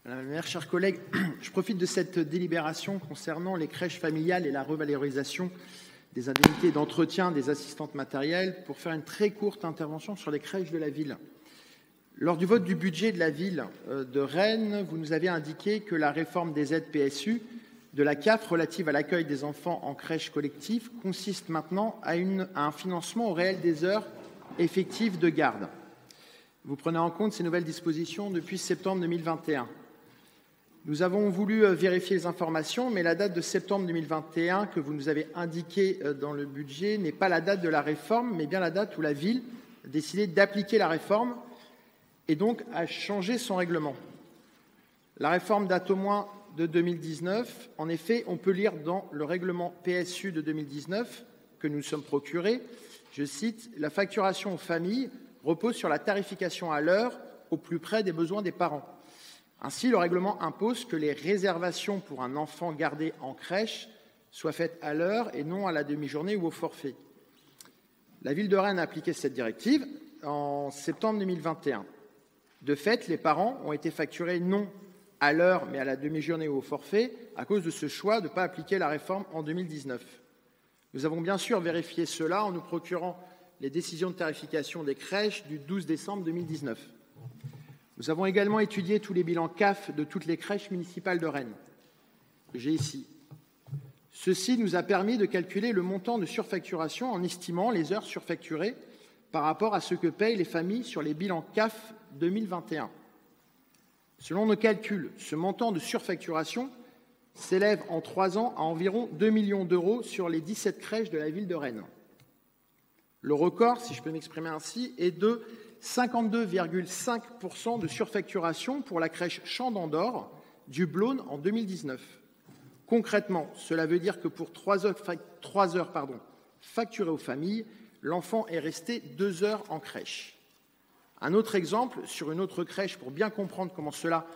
Madame la maire, chers collègues, je profite de cette délibération concernant les crèches familiales et la revalorisation des indemnités d'entretien des assistantes matérielles pour faire une très courte intervention sur les crèches de la ville. Lors du vote du budget de la ville de Rennes, vous nous avez indiqué que la réforme des aides PSU de la CAF relative à l'accueil des enfants en crèche collective consiste maintenant à un financement au réel des heures effectives de garde. Vous prenez en compte ces nouvelles dispositions depuis septembre 2021. Nous avons voulu vérifier les informations, mais la date de septembre 2021 que vous nous avez indiquée dans le budget n'est pas la date de la réforme, mais bien la date où la ville a décidé d'appliquer la réforme et donc a changé son règlement. La réforme date au moins de 2019. En effet, on peut lire dans le règlement PSU de 2019 que nous nous sommes procurés, je cite, « La facturation aux familles repose sur la tarification à l'heure au plus près des besoins des parents. Ainsi, le règlement impose que les réservations pour un enfant gardé en crèche soient faites à l'heure et non à la demi-journée ou au forfait. » La ville de Rennes a appliqué cette directive en septembre 2021. De fait, les parents ont été facturés non à l'heure, mais à la demi-journée ou au forfait, à cause de ce choix de ne pas appliquer la réforme en 2019. Nous avons bien sûr vérifié cela en nous procurant les décisions de tarification des crèches du 12 décembre 2019. Nous avons également étudié tous les bilans CAF de toutes les crèches municipales de Rennes. J'ai ici. Ceci nous a permis de calculer le montant de surfacturation en estimant les heures surfacturées par rapport à ce que payent les familles sur les bilans CAF 2021. Selon nos calculs, ce montant de surfacturation s'élève en 3 ans à environ 2 millions d'euros sur les 17 crèches de la ville de Rennes. Le record, si je peux m'exprimer ainsi, est de 52,5% de surfacturation pour la crèche Champ d'Andorre du Blône en 2019. Concrètement, cela veut dire que pour 3 heures facturées aux familles, l'enfant est resté 2 heures en crèche. Un autre exemple, sur une autre crèche, pour bien comprendre comment cela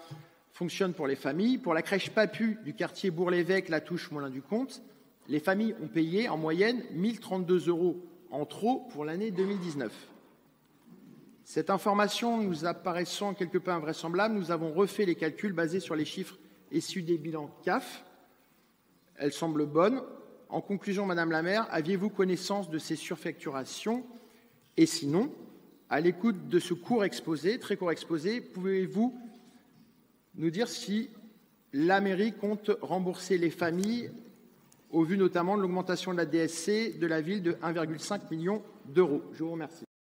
fonctionne pour les familles, pour la crèche Papu du quartier Bourg-l'Évêque, La Touche, Moulin-du-Comte, les familles ont payé en moyenne 1 032 € en trop pour l'année 2019. Cette information nous apparaissant quelque peu invraisemblable, nous avons refait les calculs basés sur les chiffres issus des bilans CAF. Elles semblent bonnes. En conclusion, Madame la maire, aviez-vous connaissance de ces surfacturations? Et sinon, à l'écoute de ce très court exposé, pouvez-vous nous dire si la mairie compte rembourser les familles, au vu notamment de l'augmentation de la DSC de la ville de 1,5 million d'euros? Je vous remercie.